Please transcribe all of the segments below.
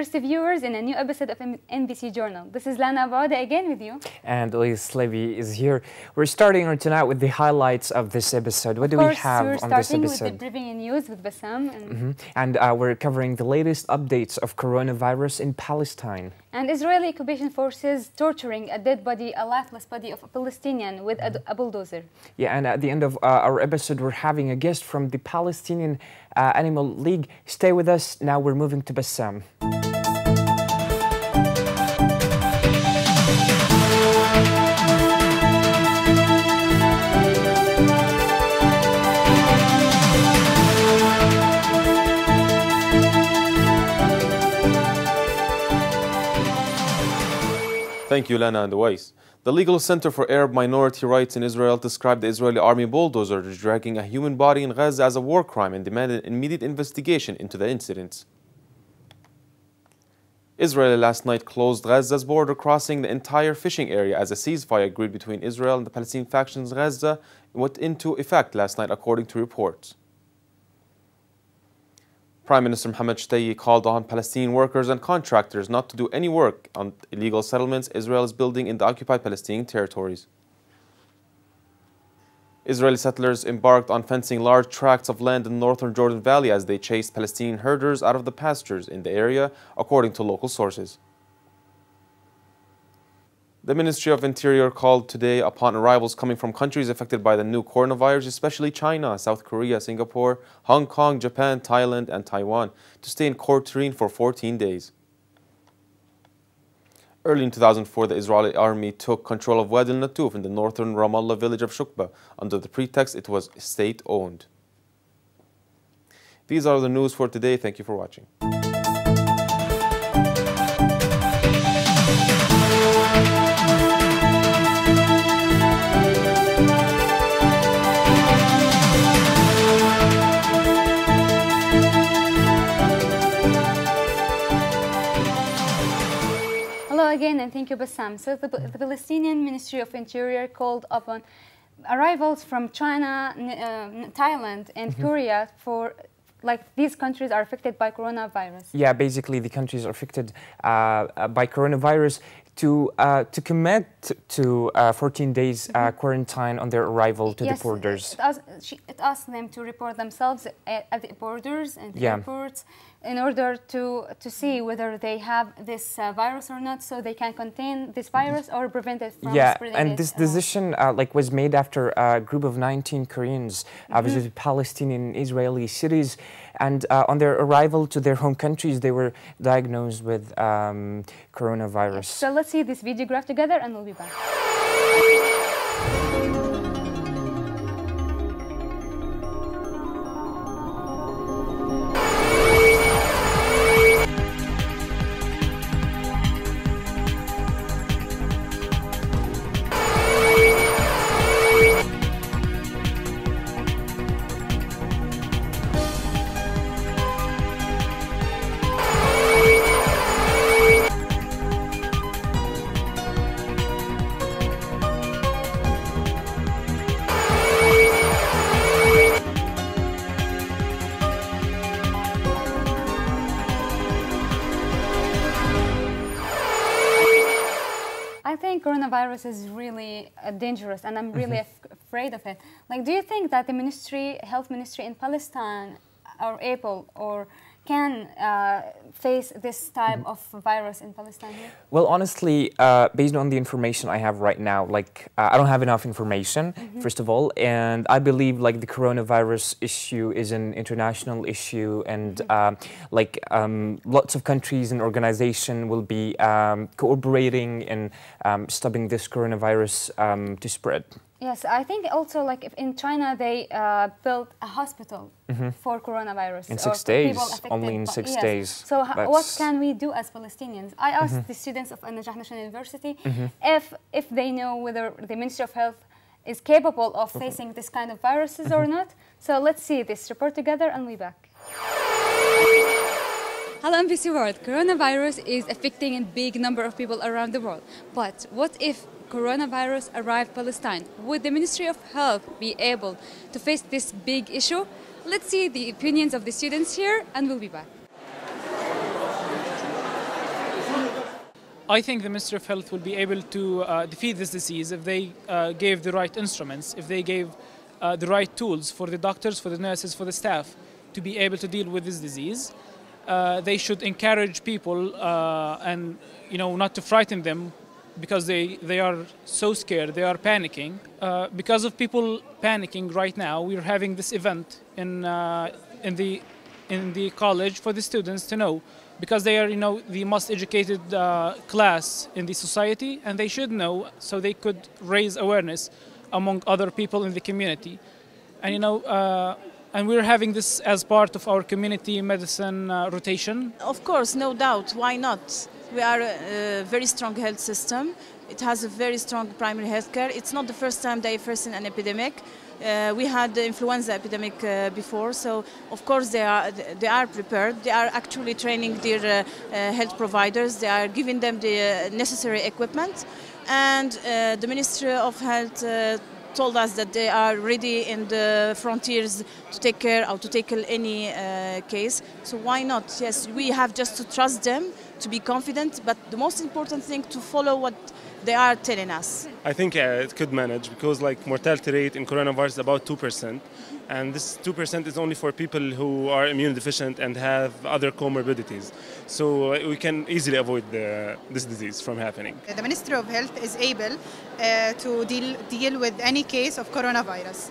first viewers in a new episode of NBC Journal. This is Lana Abouda again with you. And Elise Levy is here. We're starting tonight with the highlights of this episode. What do we have on this episode? We're starting with the breaking news with Bassam. And we're covering the latest updates of coronavirus in Palestine. And Israeli occupation forces torturing a dead body, a lifeless body of a Palestinian with a bulldozer. Yeah, and at the end of our episode, we're having a guest from the Palestinian Animal League. Stay with us. Now we're moving to Bassam. Thank you, Lana and Weiss. The Legal Center for Arab Minority Rights in Israel described the Israeli army bulldozer dragging a human body in Gaza as a war crime and demanded immediate investigation into the incidents. Israel last night closed Gaza's border, crossing the entire fishing area as a ceasefire agreed between Israel and the Palestinian factions Gaza went into effect last night, according to reports. Prime Minister Mohammed Shtayyeh called on Palestinian workers and contractors not to do any work on illegal settlements Israel is building in the occupied Palestinian territories. Israeli settlers embarked on fencing large tracts of land in the northern Jordan Valley as they chased Palestinian herders out of the pastures in the area, according to local sources. The Ministry of Interior called today upon arrivals coming from countries affected by the new coronavirus, especially China, South Korea, Singapore, Hong Kong, Japan, Thailand, and Taiwan, to stay in quarantine for 14 days. Early in 2004, the Israeli army took control of Wadi al-Natuf in the northern Ramallah village of Shukba under the pretext it was state-owned. These are the news for today. Thank you for watching. Hello again, and thank you, Bassam. So the Palestinian Ministry of Interior called upon arrivals from China, Thailand, and Korea for these countries are affected by coronavirus. Yeah, basically the countries are affected by coronavirus to commit to 14 days quarantine on their arrival to the borders. It asks them to report themselves at the borders and the airports in order to see whether they have this virus or not, so they can contain this virus or prevent it from spreading. And this decision was made after a group of 19 Koreans visited Palestinian Israeli cities, and on their arrival to their home countries, they were diagnosed with coronavirus. So let's see this video graph together, and we'll be back. I think coronavirus is really dangerous, and I'm really afraid of it. Do you think that the health ministry in Palestine are able or can face this type of virus in Palestine here? Well, honestly, based on the information I have right now, I don't have enough information, first of all, and I believe the coronavirus issue is an international issue, and lots of countries and organizations will be cooperating in stopping this coronavirus to spread. Yes, I think also if in China they built a hospital for coronavirus. In 6 days, only in 6 days. So what can we do as Palestinians? I asked the students of An-Najah National University if they know whether the Ministry of Health is capable of facing this kind of viruses or not. So let's see this report together, and we'll be back. Hello NBC World. Coronavirus is affecting a big number of people around the world. But what if coronavirus arrived Palestine? Would the Ministry of Health be able to face this big issue? Let's see the opinions of the students here, and we'll be back. I think the Ministry of Health will be able to defeat this disease if they gave the right instruments, if they gave the right tools for the doctors, for the nurses, for the staff to be able to deal with this disease. They should encourage people and not to frighten them because they are so scared, they are panicking. Because of people panicking right now, we're having this event in the college for the students to know, because they are the most educated class in the society, and they should know so they could raise awareness among other people in the community. And and we're having this as part of our community medicine rotation. Of course, no doubt. Why not? We are a very strong health system. It has a very strong primary health care. It's not the first time they faced an epidemic. We had the influenza epidemic before, so of course they are prepared. They are actually training their health providers. They are giving them the necessary equipment, and the Ministry of Health told us that they are ready in the frontiers to take care or to tackle any case. So why not? Yes, we have just to trust them, to be confident, but the most important thing to follow what they are telling us. I think it could manage, because mortality rate in coronavirus is about 2%, and this 2% is only for people who are immune deficient and have other comorbidities. So we can easily avoid this disease from happening. The Ministry of Health is able to deal with any case of coronavirus.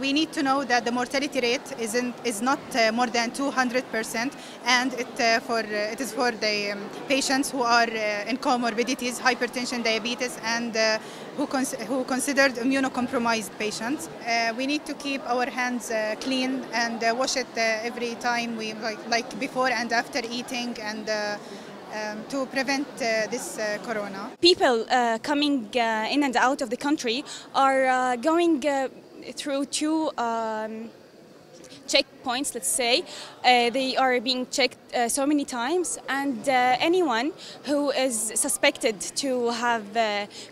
We need to know that the mortality rate is not more than 200%, and it is for the patients who are in comorbidities, hypertension, diabetes, and who considered immunocompromised patients. We need to keep our hands clean and wash it every time we like before and after eating, and to prevent this corona. People coming in and out of the country are going through two checkpoints, let's say. They are being checked so many times, and anyone who is suspected to have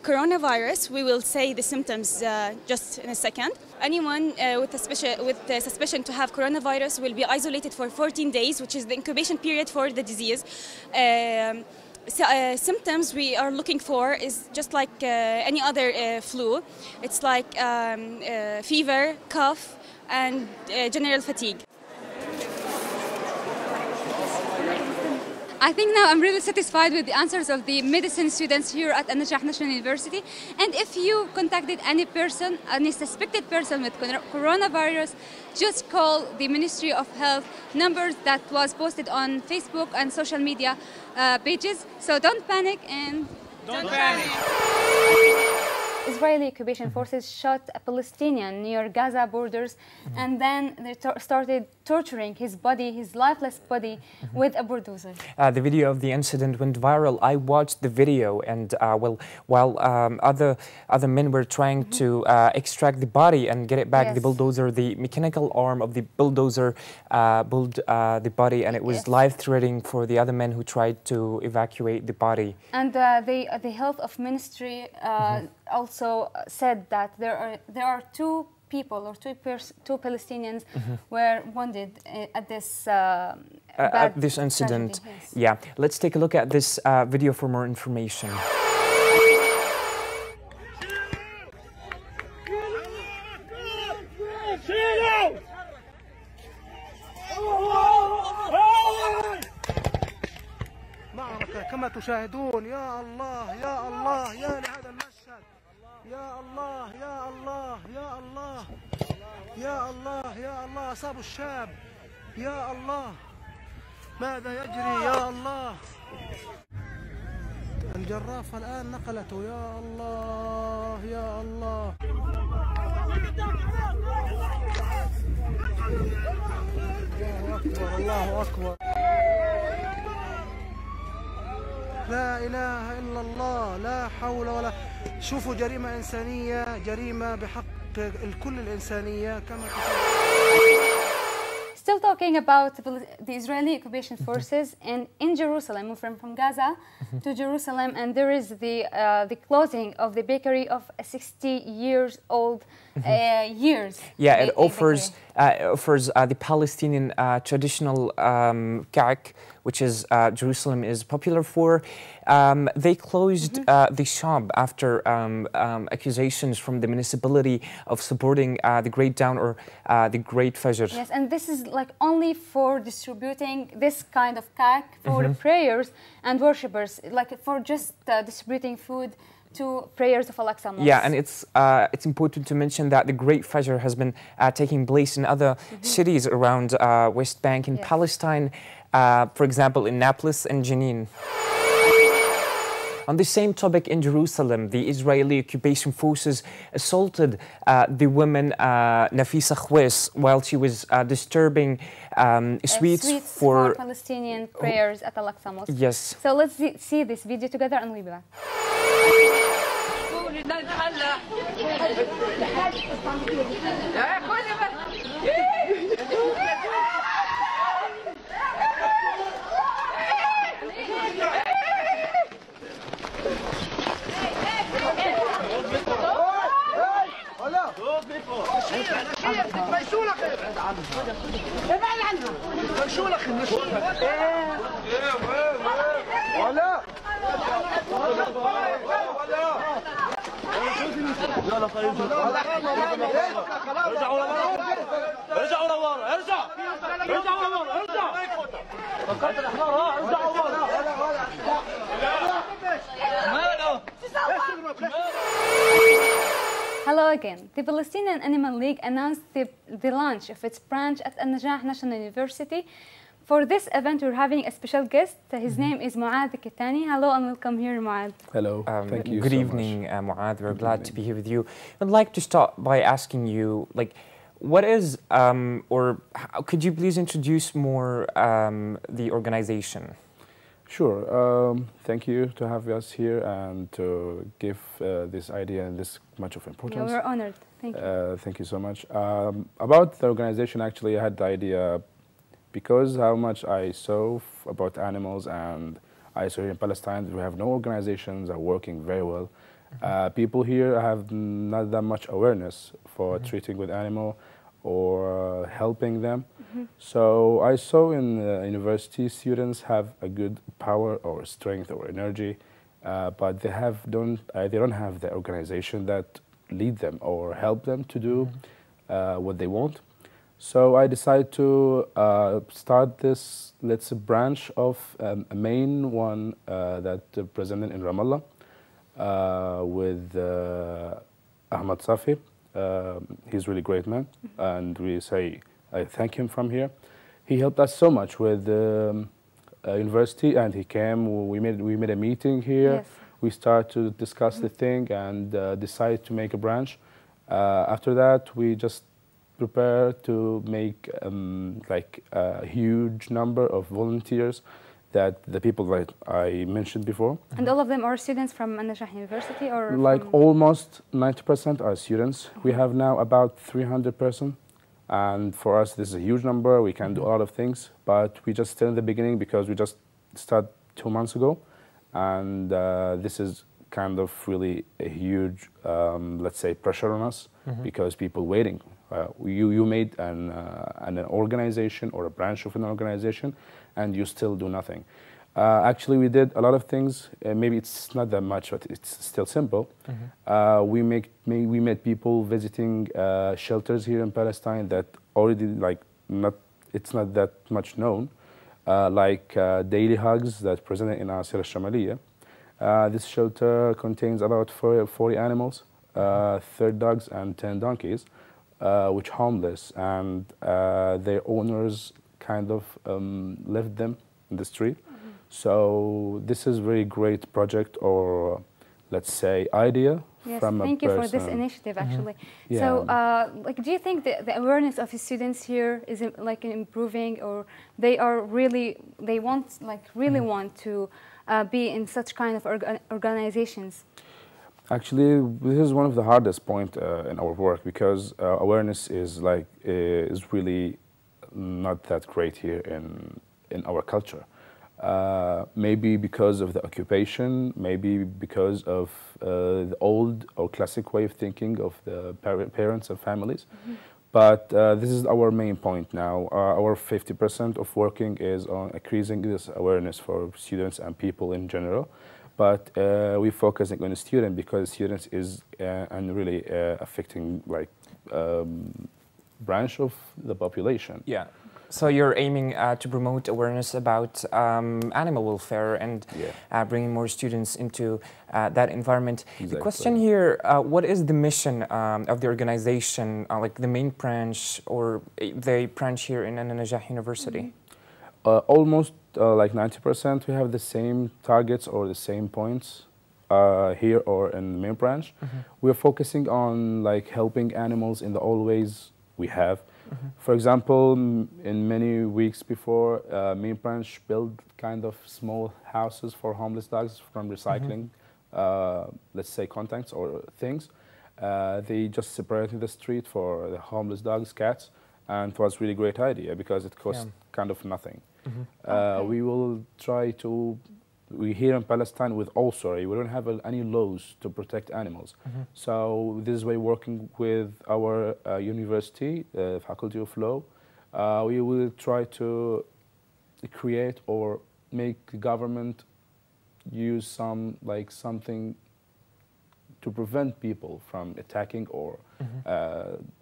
coronavirus, we will say the symptoms just in a second. Anyone with the suspicion to have coronavirus will be isolated for 14 days, which is the incubation period for the disease. Symptoms we are looking for is just like any other flu. It's like fever, cough, and general fatigue. I think now I'm really satisfied with the answers of the medicine students here at An-Najah National University. And if you contacted any person, any suspected person with coronavirus, just call the Ministry of Health numbers that was posted on Facebook and social media pages. So don't panic and Don't panic. Israeli occupation forces shot a Palestinian near Gaza borders, and then they started torturing his body, his lifeless body, with a bulldozer. The video of the incident went viral. I watched the video, and while other men were trying to extract the body and get it back, the bulldozer, the mechanical arm of the bulldozer pulled the body, and it was life-threatening for the other men who tried to evacuate the body. And the health of ministry also said that there are two people, or two Palestinians were wounded at this incident. Tragedy, yes. Yeah, let's take a look at this video for more information. معركة كما تشاهدون. يا الله يا الله يا لهذا المشهد. يا الله يا الله يا الله يا الله يا الله. أصابوا الشاب. يا الله ماذا يجري. يا الله الجرافة الآن نقلته. يا الله يا الله. الله أكبر الله أكبر. لا إله إلا الله. لا حول ولا. شوفوا جريمة إنسانية، جريمة بحق الكل الإنسانية كما. Still talking about the Israeli occupation forces in Jerusalem, moving from Gaza to Jerusalem, and there is the closing of the bakery of a 60-years-old years. Yeah, it offers offers the Palestinian traditional ka'ak, which is Jerusalem is popular for. They closed the shop after accusations from the municipality of supporting the Great Dawn or the Great Fajr. Yes, and this is like only for distributing this kind of ka'ak for the prayers and worshippers, like for just distributing food to prayers of Al-Aqsa Mosque. Yeah, and it's important to mention that the Great Fajr has been taking place in other cities around West Bank in Palestine, for example, in Naples and Jenin. On the same topic in Jerusalem, the Israeli occupation forces assaulted the woman Nafisa Khwes while she was disturbing sweets for Palestinian prayers at Al-Aqsa Mosque. Yes. So let's see this video together and we'll be back. Hello again. The Palestinian Animal League announced the launch of its branch at An-Najah National University. For this event, we're having a special guest. His name is Muad Kitani. Hello and welcome here, Muad. Hello. Thank you. Good so evening, much. Muad. We're glad to be here with you. I'd like to start by asking you, like, what is, or could you please introduce more the organization? Sure. Thank you to have us here and to give this idea and this much of importance. Yeah, we're honored. Thank you. Thank you so much. About the organization, actually, I had the idea because how much I saw about animals, and I saw here in Palestine we have no organizations that are working very well. People here have not that much awareness for treating with animal or helping them. So I saw in university students have a good power or strength or energy, but they don't have the organization that lead them or help them to do what they want. So I decided to start this, let's say, branch of a main one that presented in Ramallah with Ahmad Safi. He's a really great man, and I thank him from here. He helped us so much with university, and he came. We made a meeting here. Yes. We started to discuss the thing and decided to make a branch. After that, we just prepared to make like a huge number of volunteers that the people that I mentioned before. And all of them are students from An-Najah University, or like almost 90% are students. We have now about 300 persons, and for us this is a huge number. We can do a lot of things, but we just still in the beginning because we just started 2 months ago, and this is kind of really a huge, let's say, pressure on us because people waiting. You made an organization or a branch of an organization, and you still do nothing. Actually, we did a lot of things. Maybe it's not that much, but it's still simple. We met people visiting shelters here in Palestine that already it's not that much known, like Daily Hugs that presented in Asir al-Shamaliyah. This shelter contains about 40 animals, 30 dogs and 10 donkeys, which homeless, and their owners kind of left them in the street. So this is a very great project, or let's say idea from a person. Thank you for this initiative, actually. Yeah. So, like, do you think the awareness of the students here is like improving, or they are really want to be in such kind of organizations? Actually, this is one of the hardest points in our work because awareness is really not that great here in our culture. Maybe because of the occupation, maybe because of the old or classic way of thinking of the parents and families. But this is our main point now. Our 50% of working is on increasing this awareness for students and people in general. But we're focusing on the student because students is and really affecting like branch of the population. Yeah. So you're aiming to promote awareness about animal welfare and bringing more students into that environment. Exactly. The question here, what is the mission of the organization, like the main branch or the branch here in An-Najah University? Almost like 90% we have the same targets or the same points here or in the main branch. We're focusing on like helping animals in the all ways we have. For example, in many weeks before, main branch built kind of small houses for homeless dogs from recycling, let's say contents or things. They just separated the street for the homeless dogs, cats, and it was really great idea because it cost kind of nothing. We will try to. We here in Palestine with also we don't have any laws to protect animals. So this is why working with our university, Faculty of Law, we will try to create or make the government use something to prevent people from attacking or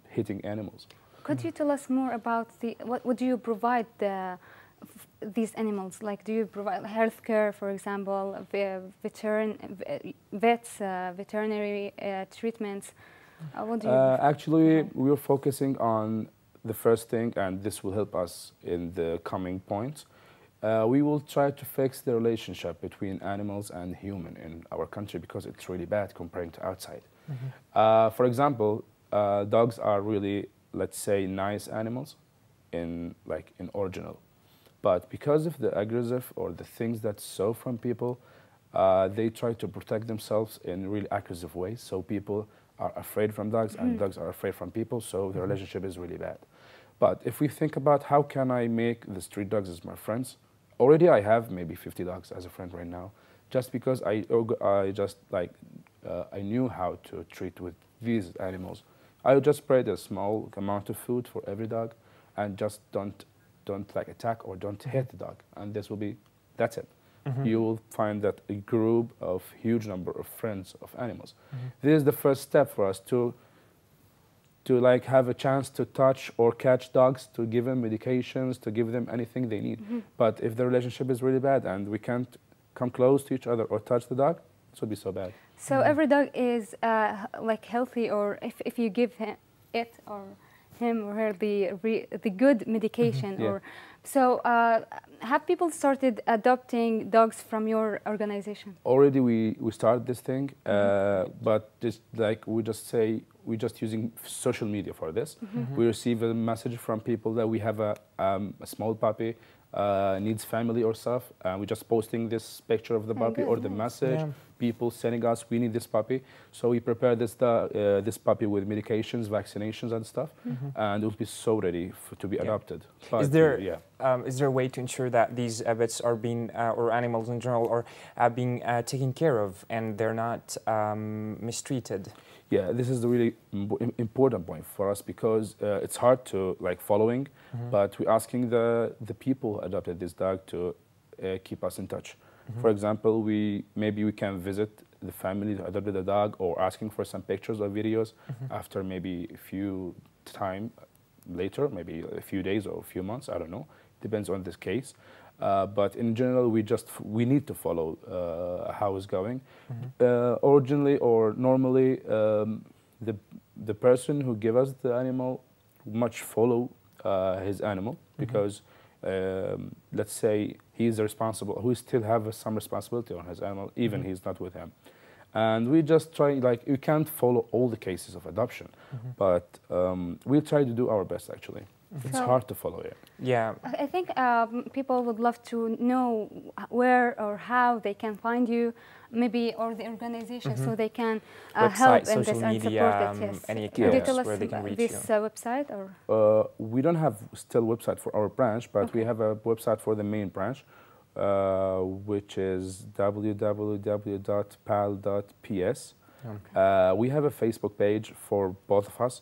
hitting animals. Could you tell us more about what do you provide these animals? Like, do you provide healthcare, for example, veterinary treatments? What do you actually, we're focusing on the first thing, and this will help us in the coming points. We will try to fix the relationship between animals and human in our country because it's really bad comparing to outside. For example, dogs are really, let's say, nice animals in original. But because of the aggressive or the things that saw from people, they try to protect themselves in really aggressive ways. So people are afraid from dogs and dogs are afraid from people. So the relationship is really bad. But if we think about how can I make the street dogs as my friends, already I have maybe 50 dogs as a friend right now, just because I knew how to treat with these animals. I would just spread a small amount of food for every dog and just don't attack or don't hit the dog, and that's it. You will find that a group of huge number of friends of animals. This is the first step for us to have a chance to touch or catch dogs, to give them medications, to give them anything they need. But if the relationship is really bad and we can't come close to each other or touch the dog, it would be so bad. So every dog is healthy, or if you give him or her the good medication, or so have people started adopting dogs from your organization? Already we started this thing, but we just using social media for this. We receive a message from people that we have a small puppy needs family or stuff, and we're just posting this picture of the puppy or the message. People sending us, we need this puppy. So we prepare this puppy with medications, vaccinations and stuff, and it will be so ready to be adopted. But, is there a way to ensure that these pets are being, or animals in general, are being taken care of and they're not mistreated? Yeah, this is the really important point for us because it's hard to following, but we're asking the people who adopted this dog to keep us in touch. For example, maybe we can visit the family who adopted the dog, or asking for some pictures or videos after maybe a few time later, maybe a few days or a few months, I don't know, depends on this case. But in general, we need to follow how it's going. Originally or normally, the person who gave us the animal much follow his animal because let's say he's responsible. We still have some responsibility on his animal, even he's not with him. And we just try, we can't follow all the cases of adoption, but we try to do our best actually. It's hard to follow it. Yeah. I think people would love to know where or how they can find you, maybe, or the organization, so they can help in this and support it. Yes. Any Could you tell us where they can reach this you? website? Or? We don't have still website for our branch, but we have a website for the main branch, which is www.pal.ps. We have a Facebook page for both of us.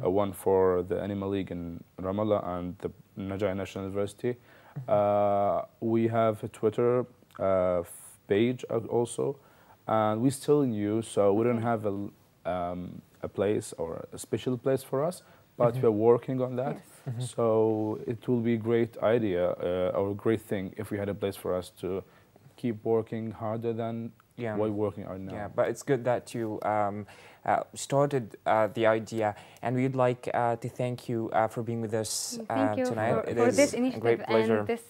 one for the Animal League in Ramallah and the Najah National University. We have a Twitter page also, and we still new, so we don't have a place or a special place for us, but we're working on that. So it will be a great idea or a great thing if we had a place for us to keep working harder than what we're working on now. Yeah, but it's good that you started the idea, and we'd like to thank you for being with us tonight. For this initiative and this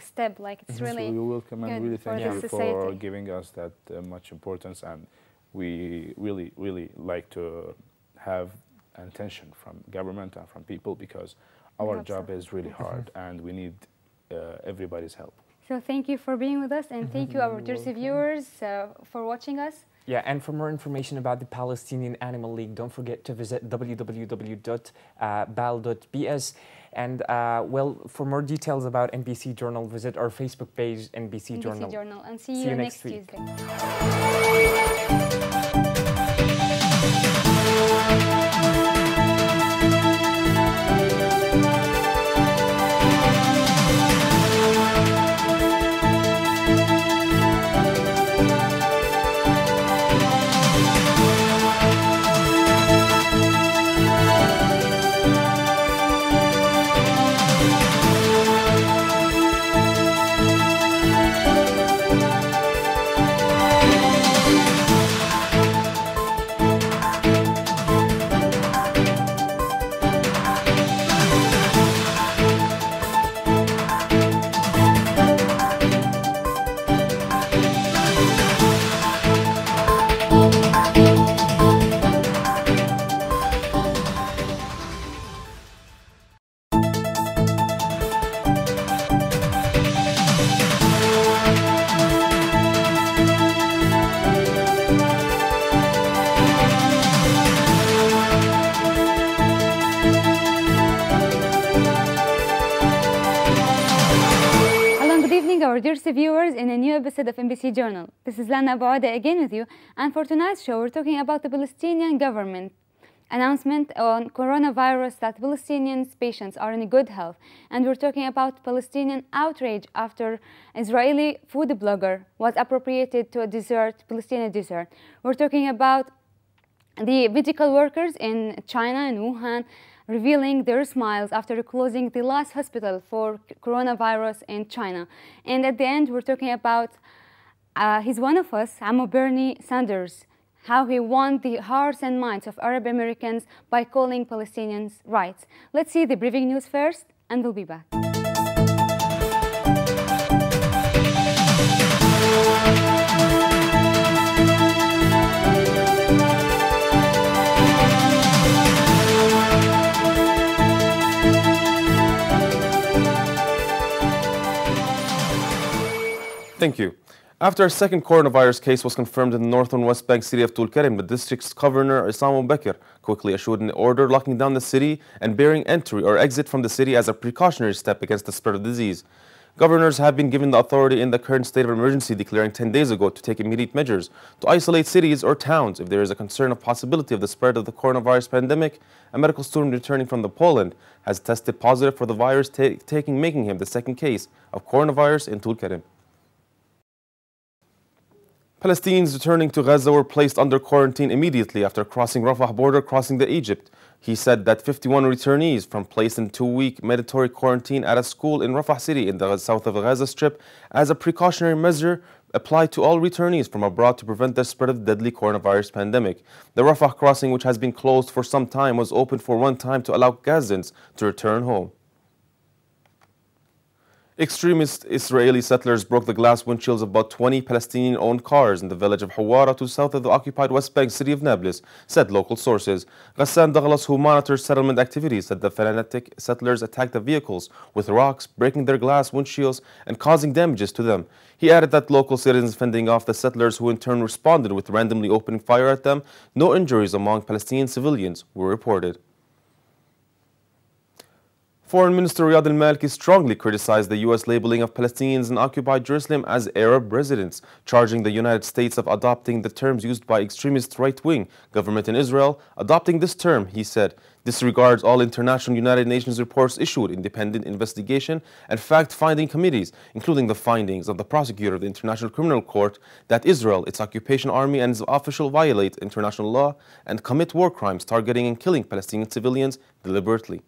step. Like it's really you're welcome, and really thank you for giving us that much importance. And we really like to have attention from government and from people, because our job is really hard and we need everybody's help. So thank you for being with us, and thank you our dear viewers for watching us. Yeah, and for more information about the Palestinian Animal League, don't forget to visit www.bal.bs. And well, for more details about NBC Journal, visit our Facebook page, NBC Journal. And see you next Tuesday. Our dear viewers, in a new episode of NBC Journal. This is Lana Bouada again with you, and for tonight's show we're talking about the Palestinian government announcement on coronavirus, that Palestinian patients are in good health, and we're talking about Palestinian outrage after Israeli food blogger was appropriated to a Palestinian dessert. We're talking about the medical workers in China, in Wuhan, revealing their smiles after closing the last hospital for coronavirus in China. And at the end, we're talking about he's one of us, Ammo Bernie Sanders, how he won the hearts and minds of Arab Americans by calling Palestinians rights. Let's see the briefing news first, and we'll be back. Thank you. After a second coronavirus case was confirmed in the north and west bank city of Tulkarem, the district's governor, Issam Bakr, quickly issued an order locking down the city and barring entry or exit from the city as a precautionary step against the spread of the disease. Governors have been given the authority in the current state of emergency, declaring 10 days ago, to take immediate measures to isolate cities or towns if there is a concern of possibility of the spread of the coronavirus pandemic. A medical student returning from Poland has tested positive for the virus, making him the second case of coronavirus in Tulkarem. Palestinians returning to Gaza were placed under quarantine immediately after crossing Rafah border crossing to Egypt. He said that 51 returnees from placed in 2-week mandatory quarantine at a school in Rafah city in the south of the Gaza Strip as a precautionary measure applied to all returnees from abroad to prevent the spread of the deadly coronavirus pandemic. The Rafah crossing, which has been closed for some time, was opened for one time to allow Gazans to return home. Extremist Israeli settlers broke the glass windshields of about 20 Palestinian-owned cars in the village of Hawara to south of the occupied West Bank city of Nablus, said local sources. Ghassan Douglas, who monitors settlement activities, said the fanatic settlers attacked the vehicles with rocks, breaking their glass windshields and causing damages to them. He added that local citizens fending off the settlers, who in turn responded with randomly opening fire at them. No injuries among Palestinian civilians were reported. Foreign Minister Riyad al-Maliki strongly criticized the U.S. labeling of Palestinians in occupied Jerusalem as Arab residents, charging the United States of adopting the terms used by extremist right-wing government in Israel. Adopting this term, he said, disregards all international United Nations reports issued, independent investigation and fact-finding committees, including the findings of the prosecutor of the International Criminal Court that Israel, its occupation army and its officials violate international law and commit war crimes targeting and killing Palestinian civilians deliberately.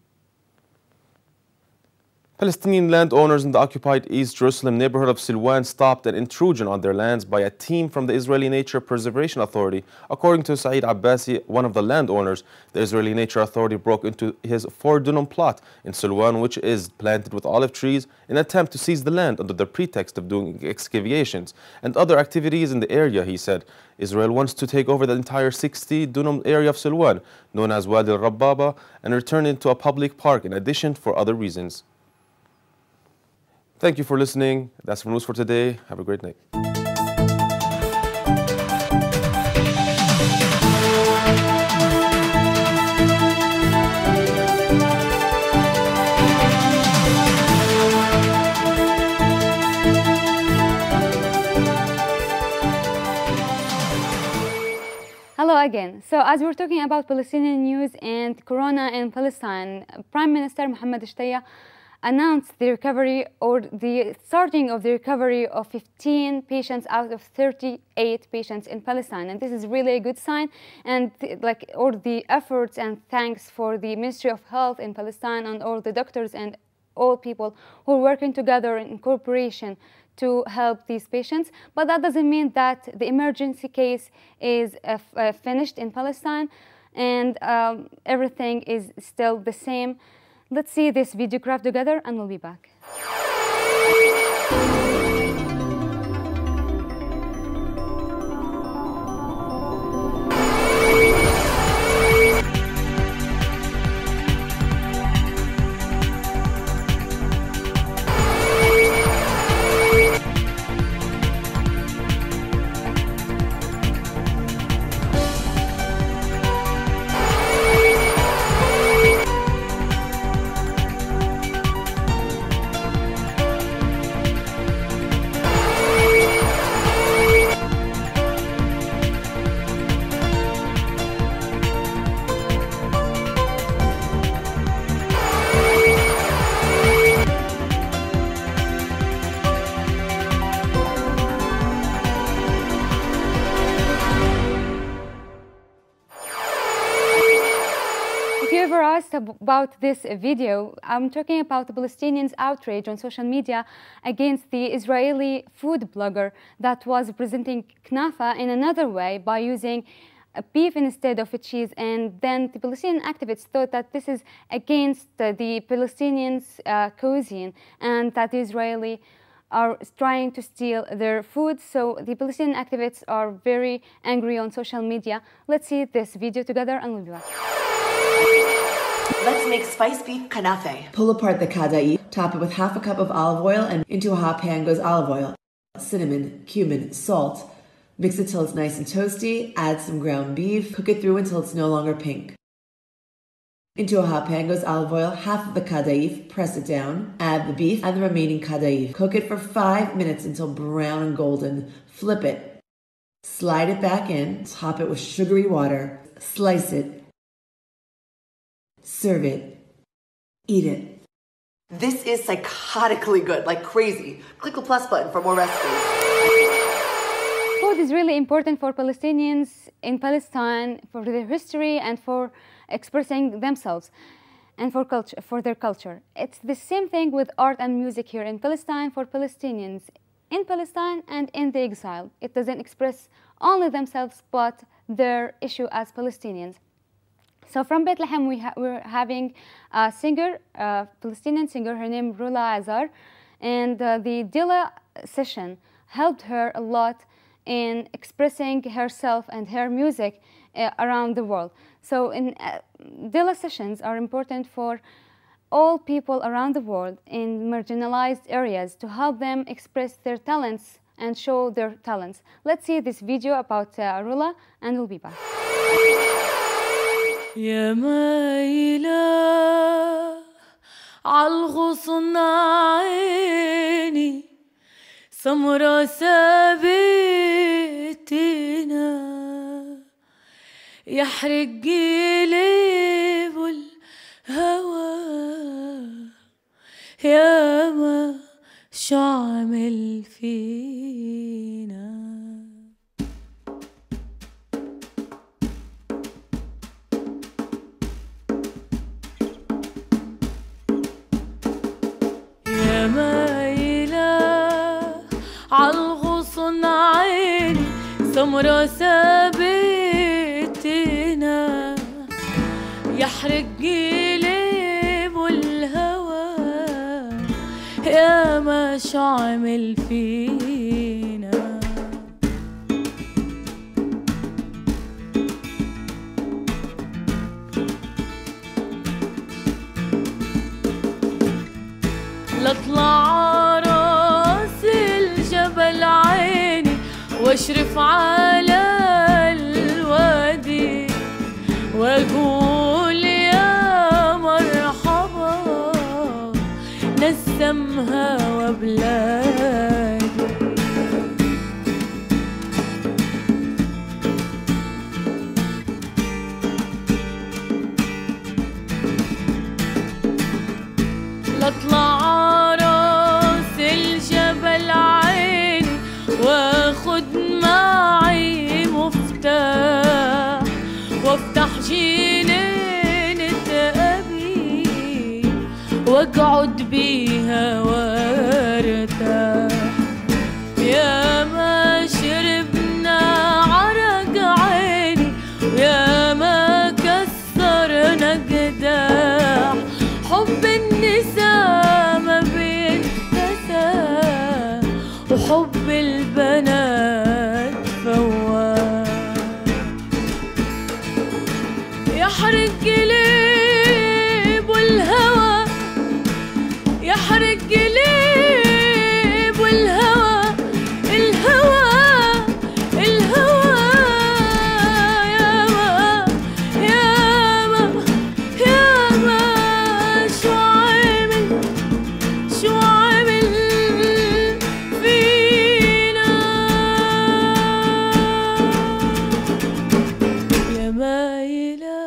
Palestinian landowners in the occupied East Jerusalem neighborhood of Silwan stopped an intrusion on their lands by a team from the Israeli Nature Preservation Authority. According to Saeed Abbasi, one of the landowners, the Israeli Nature Authority broke into his 4-dönüm plot in Silwan, which is planted with olive trees, in an attempt to seize the land under the pretext of doing excavations and other activities in the area, he said. Israel wants to take over the entire 60-dönüm area of Silwan, known as Wadi al-Rababa, and return it to a public park in addition for other reasons. Thank you for listening. That's the news for today. Have a great night. Hello again. So as we're talking about Palestinian news and Corona in Palestine, Prime Minister Mohammed Shtaya announced the recovery or the starting of the recovery of 15 patients out of 38 patients in Palestine, and this is really a good sign. And like all the efforts and thanks for the Ministry of Health in Palestine and all the doctors and all people who are working together in cooperation to help these patients. But that doesn't mean that the emergency case is finished in Palestine and everything is still the same. Let's see this video graph together and we'll be back. About this video, I'm talking about the Palestinians' outrage on social media against the Israeli food blogger that was presenting knafa in another way by using beef instead of cheese, and then the Palestinian activists thought that this is against the Palestinians' cuisine and that the Israeli are trying to steal their food. So the Palestinian activists are very angry on social media. Let's see this video together and we'll be back. Let's make spiced beef kanafe. Pull apart the kadaif, top it with half a cup of olive oil, and into a hot pan goes olive oil, cinnamon, cumin, salt. Mix it till it's nice and toasty, add some ground beef, cook it through until it's no longer pink. Into a hot pan goes olive oil, half of the kadaif, press it down, add the beef and the remaining kadaif. Cook it for 5 minutes until brown and golden. Flip it. Slide it back in, top it with sugary water, slice it. Serve it. Eat it. This is psychotically good, like crazy. Click the plus button for more recipes. Food is really important for Palestinians in Palestine, for their history and for expressing themselves and for culture, for their culture. It's the same thing with art and music here in Palestine for Palestinians in Palestine and in the exile. It doesn't express only themselves but their issue as Palestinians. So from Bethlehem, we're having a singer, a Palestinian singer, her name Rula Azar, and the Dila session helped her a lot in expressing herself and her music around the world. So Dila sessions are important for all people around the world in marginalized areas to help them express their talents and show their talents. Let's see this video about Rula and we'll be back. يا مايلة عالغصن عيني سمرة ثابتنا يحرق قلب الهوى يا ما شو عمل فينا يا مايلة عالغصن عيني سمرة ثابتنا يحرق قلب الهوى يا ما شو عمل فينا لطلع راس الجبل عيني واشرف على الوادي واقول يا مرحبا نسمها وبلادي لطلع راس الجبل عيني واخد معي مفتاح وافتح جنينة أبي واقعد بيها وارتاح يا ما شربنا عرق عيني ويا ما كسرنا قداح حب النساء ما بينتسى وحب البنات فواح يحرق قلب الهوى يحرق قلب الهوى الهوى الهوى يا ما يا ما يا ما شو عامل فينا يا مايلة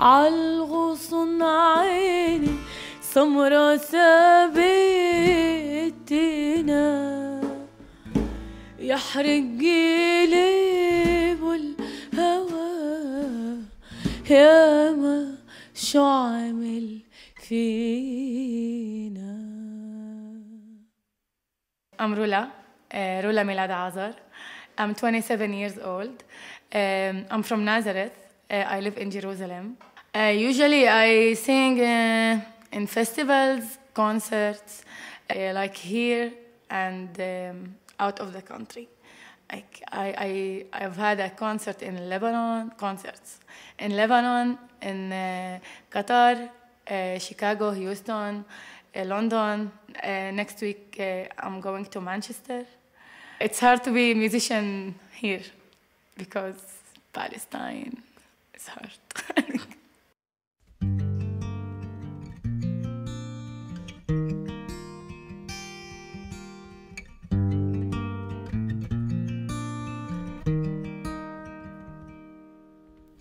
عالغصن عيني سمرة ثابتنا يحرق قلب الهوى يا ما شو عمل فينا. I'm Rula Milad Azar. I'm 27 years old. I'm from Nazareth. I live in Jerusalem. Usually I sing in festivals, concerts, like here and out of the country. Like I've had a concert in Lebanon, in Qatar, Chicago, Houston, London. Next week I'm going to Manchester. It's hard to be a musician here because Palestine is hard.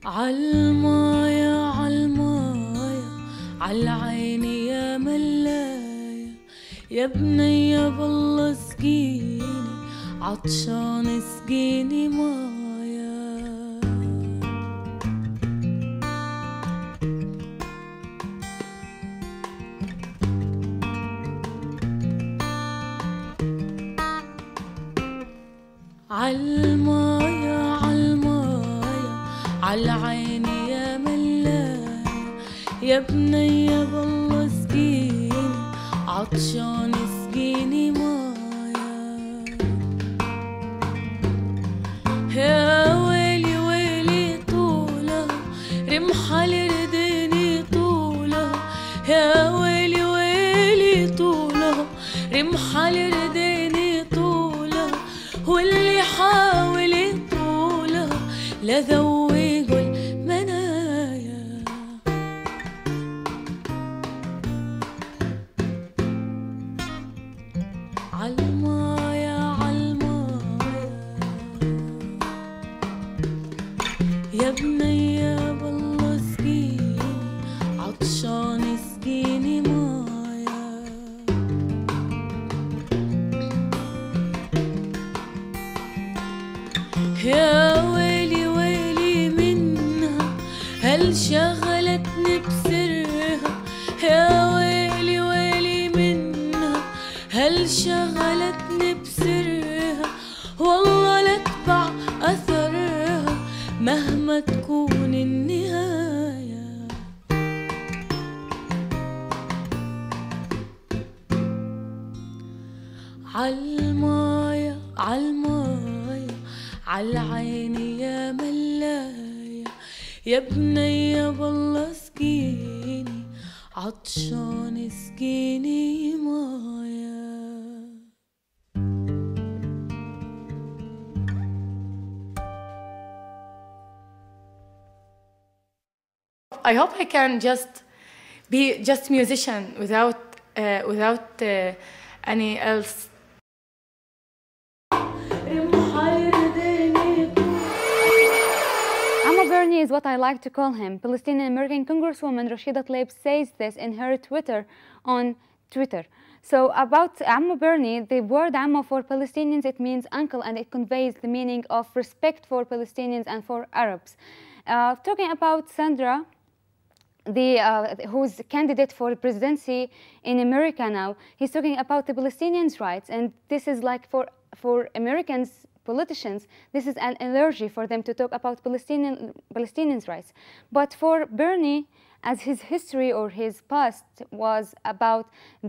عالمايا عالمايا عالعيني يا ملايا يا بنية بالله سقيني عطشان سقيني مايا عالمايا عالمايا عالعيني يا ملايا يا بنية بالله سقيني عطشان سقيني مايا يا ويلي ويلي طولها رمحة لردني طولها يا ويلي ويلي طولها رمحة لردني طولها واللي حاول يطولها لذوقه المنايا عالمايا عالمايا يا بنية بالله سقيني عطشان سقيني مايا يا ويلي ويلي منها هل شغلتني بسرها يا ويلي ويلي منها هل شغلتني بسرها والله لاتبع أثرها مهما تكون النهاية عالمايا عالمايا عالعين يا ملايا يا بنية بالله سقيني عطشان سقيني مايا. I hope I can just be just musician without any else. Amma Bernie is what I like to call him. Palestinian-American Congresswoman Rashida Tlaib says this in her Twitter on Twitter. So about Amma Bernie, the word Amma for Palestinians, it means uncle, and it conveys the meaning of respect for Palestinians and for Arabs. Talking about Sandra, who's candidate for presidency in America now, he's talking about the Palestinians' rights, and this is like for Americans, politicians, this is an allergy for them to talk about Palestinians' rights. But for Bernie, as his history or his past was about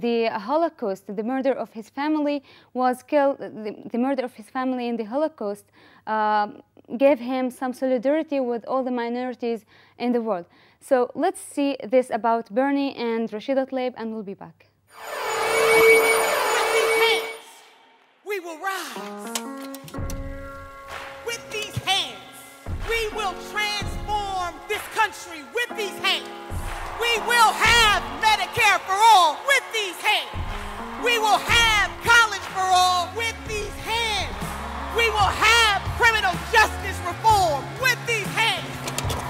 the Holocaust, the murder of his family was killed, the murder of his family in the Holocaust gave him some solidarity with all the minorities in the world. So let's see this about Bernie and Rashida Tlaib, and we'll be back. With these hands, we will rise. With these hands, we will transform this country. With these hands, we will have Medicare for all. With these hands, we will have college for all. With these hands, we will have criminal justice reform. With these hands,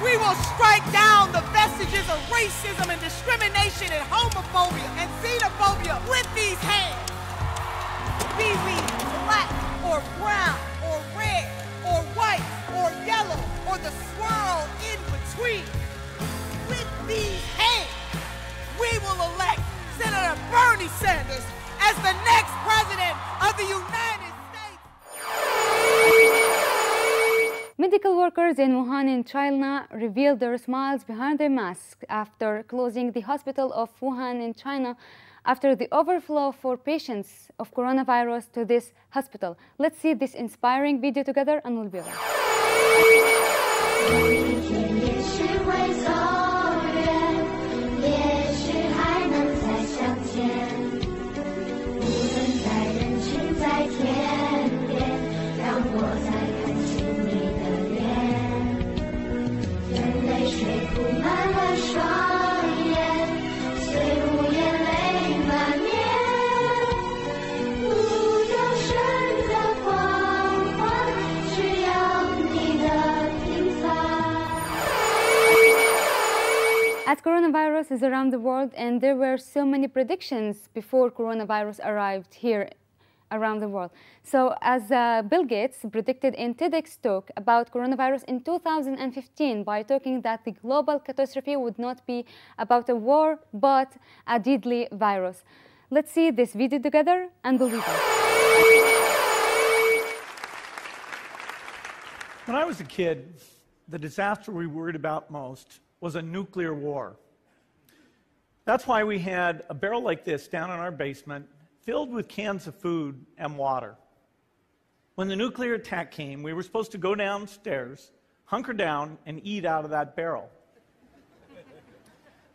we will strike down the vestiges of racism and discrimination and homophobia and xenophobia. With these hands, be we black or brown or red or white or yellow or the swirl in between. With these hands, we will elect Senator Bernie Sanders as the next president of the United States. Medical workers in Wuhan in China revealed their smiles behind their masks after closing the hospital of Wuhan in China after the overflow for patients of coronavirus to this hospital. Let's see this inspiring video together, and we'll be right back. As coronavirus is around the world, and there were so many predictions before coronavirus arrived here around the world. So as Bill Gates predicted in TEDx talk about coronavirus in 2015 by talking that the global catastrophe would not be about a war, but a deadly virus. Let's see this video together, and we'll be back. When I was a kid, the disaster we worried about most was a nuclear war. That's why we had a barrel like this down in our basement filled with cans of food and water. When the nuclear attack came, we were supposed to go downstairs, hunker down, and eat out of that barrel.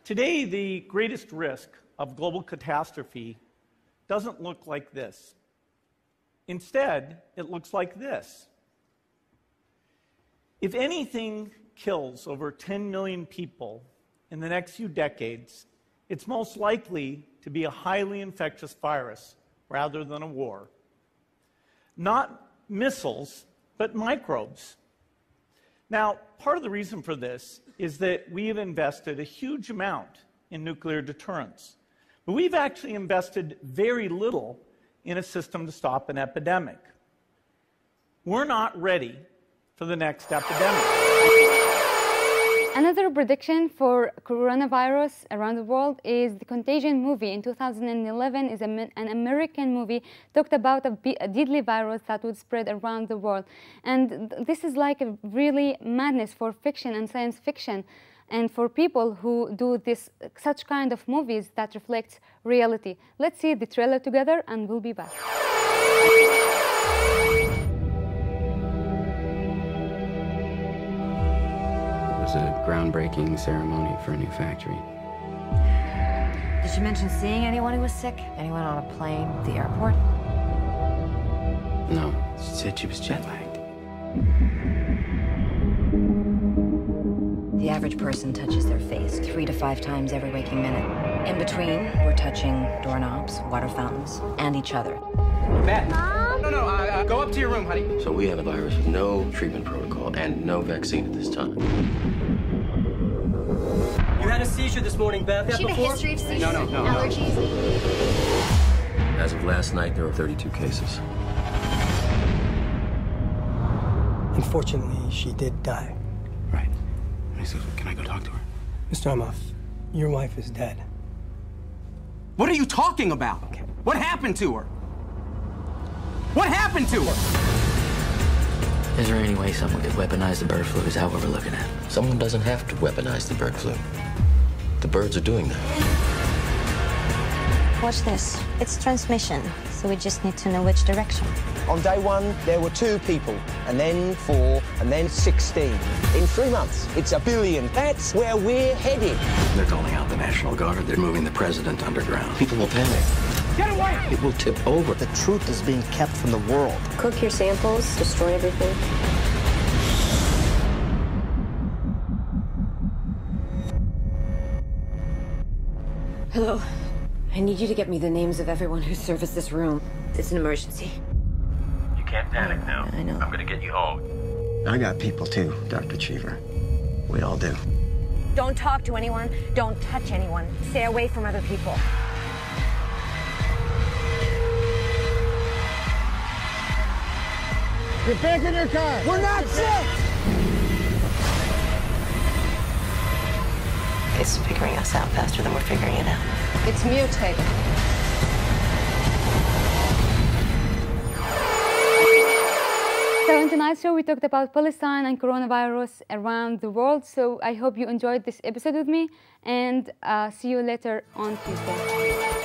Today, the greatest risk of global catastrophe doesn't look like this. Instead, it looks like this. If anything kills over 10 million people in the next few decades, it's most likely to be a highly infectious virus rather than a war. Not missiles, but microbes. Now, part of the reason for this is that we have invested a huge amount in nuclear deterrence, but we've actually invested very little in a system to stop an epidemic. We're not ready for the next epidemic. Another prediction for coronavirus around the world is the Contagion movie in 2011 is an American movie talked about a deadly virus that would spread around the world. And this is like a really madness for fiction and science fiction and for people who do such kind of movies that reflect reality. Let's see the trailer together and we'll be back. It was a groundbreaking ceremony for a new factory. Did she mention seeing anyone who was sick? Anyone on a plane, at the airport? No, she said she was jet-lagged. The average person touches their face 3 to 5 times every waking minute. In between, we're touching doorknobs, water fountains, and each other. Matt. No, go up to your room, honey. So we have a virus with no treatment protocol and no vaccine at this time. You had a seizure this morning, Beth. Does she have a history of seizures? No. Allergies? As of last night, there were 32 cases. Unfortunately, she did die. Right. So can I go talk to her? Mr. Amoff, your wife is dead. What are you talking about? Okay. What happened to her? What happened to her? Is there any way someone could weaponize the bird flu? Is that what we're looking at? Someone doesn't have to weaponize the bird flu. The birds are doing that. Watch this. It's transmission, so we just need to know which direction. On day 1, there were 2 people, and then 4, and then 16. In 3 months, it's 1 billion. That's where we're headed. They're calling out the National Guard. They're moving the president underground. People will panic. Get away! It will tip over. The truth is being kept from the world. Cook your samples, destroy everything. Hello. I need you to get me the names of everyone who serviced this room. It's an emergency. You can't panic now. I know. I'm gonna get you home. I got people too, Dr. Cheever. We all do. Don't talk to anyone. Don't touch anyone. Stay away from other people. Get back in your car. We're not sick! It's figuring us out faster than we're figuring it out. It's mutated. So in tonight's show, we talked about Palestine and coronavirus around the world. So I hope you enjoyed this episode with me and see you later on Tuesday.